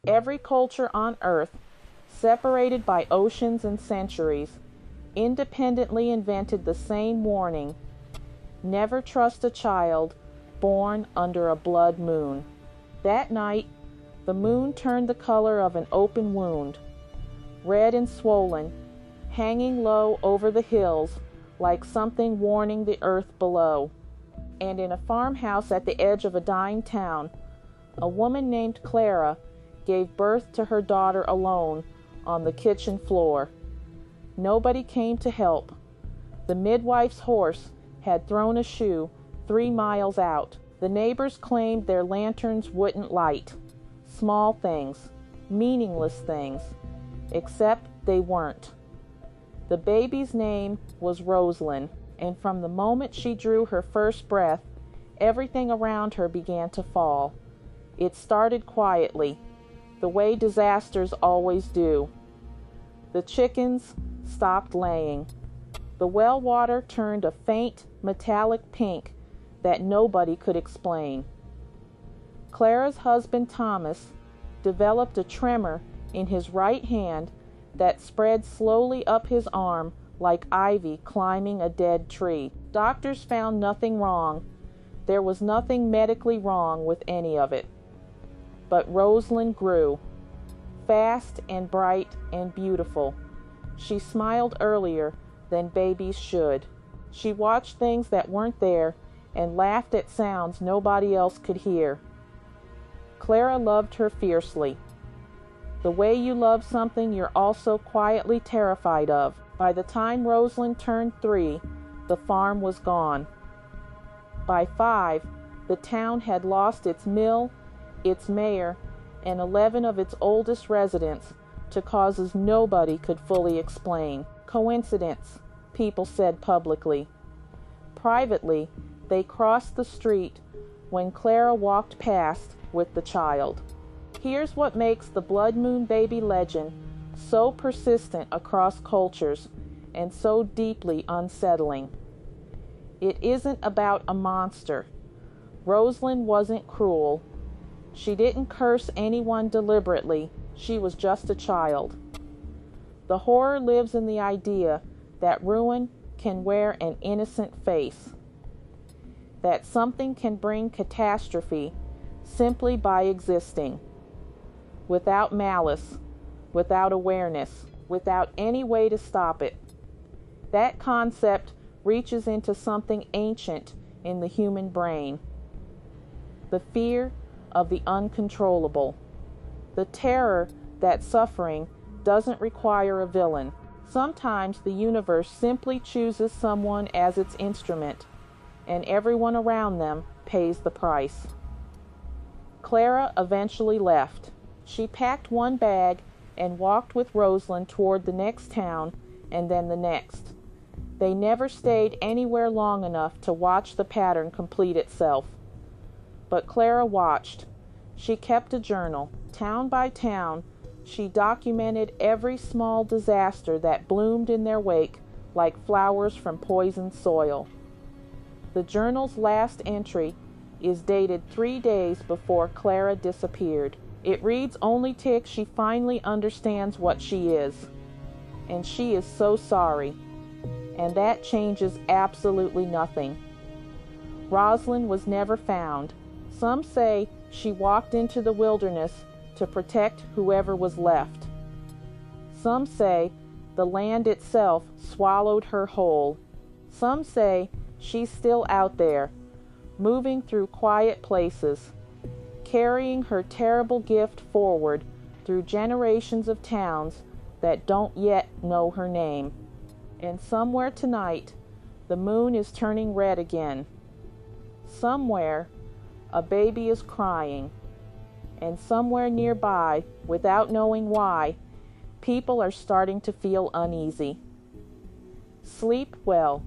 Every culture on Earth, separated by oceans and centuries, independently invented the same warning: never trust a child born under a blood moon. That night, the moon turned the color of an open wound, red and swollen, hanging low over the hills like something warning the earth below. And in a farmhouse at the edge of a dying town, a woman named Clara gave birth to her daughter alone on the kitchen floor. Nobody came to help. The midwife's horse had thrown a shoe 3 miles out. The neighbors claimed their lanterns wouldn't light. Small things, meaningless things, except they weren't. The baby's name was Rosyn, and from the moment she drew her first breath, everything around her began to fall. It started quietly, the way disasters always do. The chickens stopped laying. The Wellwater turned a faint metallic pink that nobody could explain. Clara's husband Thomas developed a tremor in his right hand that spread slowly up his arm like ivy climbing a dead tree. Doctors found nothing wrong. There was nothing medically wrong with any of it. But Rosyn grew, fast and bright and beautiful. She smiled earlier than babies should. She watched things that weren't there and laughed at sounds nobody else could hear. Clara loved her fiercely. The way you love something you're also quietly terrified of. By the time Rosyn turned 3, the farm was gone. By 5, the town had lost its mill, its mayor, and 11 of its oldest residents to causes nobody could fully explain. Coincidence, people said publicly. Privately, they crossed the street when Clara walked past with the child. Here's what makes the blood moon baby legend so persistent across cultures and so deeply unsettling. It isn't about a monster. Rosyn wasn't cruel. She didn't curse anyone deliberately. She was just a child. The horror lives in the idea that ruin can wear an innocent face, that something can bring catastrophe simply by existing, without malice, without awareness, without any way to stop it. That concept reaches into something ancient in the human brain: the fear of the uncontrollable, the terror that suffering doesn't require a villain. Sometimes the universe simply chooses someone as its instrument, and everyone around them pays the price. Clara eventually left. She packed one bag and walked with Rosyn toward the next town and then the next. They never stayed anywhere long enough to watch the pattern complete itself. But Clara watched. She kept a journal. Town by town, she documented every small disaster that bloomed in their wake like flowers from poisoned soil. The journal's last entry is dated 3 days before Clara disappeared. It reads only till she finally understands what she is. And she is so sorry. And that changes absolutely nothing. Rosyn was never found. Some say she walked into the wilderness to protect whoever was left. Some say the land itself swallowed her whole. Some say she's still out there, moving through quiet places, carrying her terrible gift forward through generations of towns that don't yet know her name. And somewhere tonight, the moon is turning red again. Somewhere, a baby is crying. And somewhere nearby, without knowing why, people are starting to feel uneasy. Sleep well.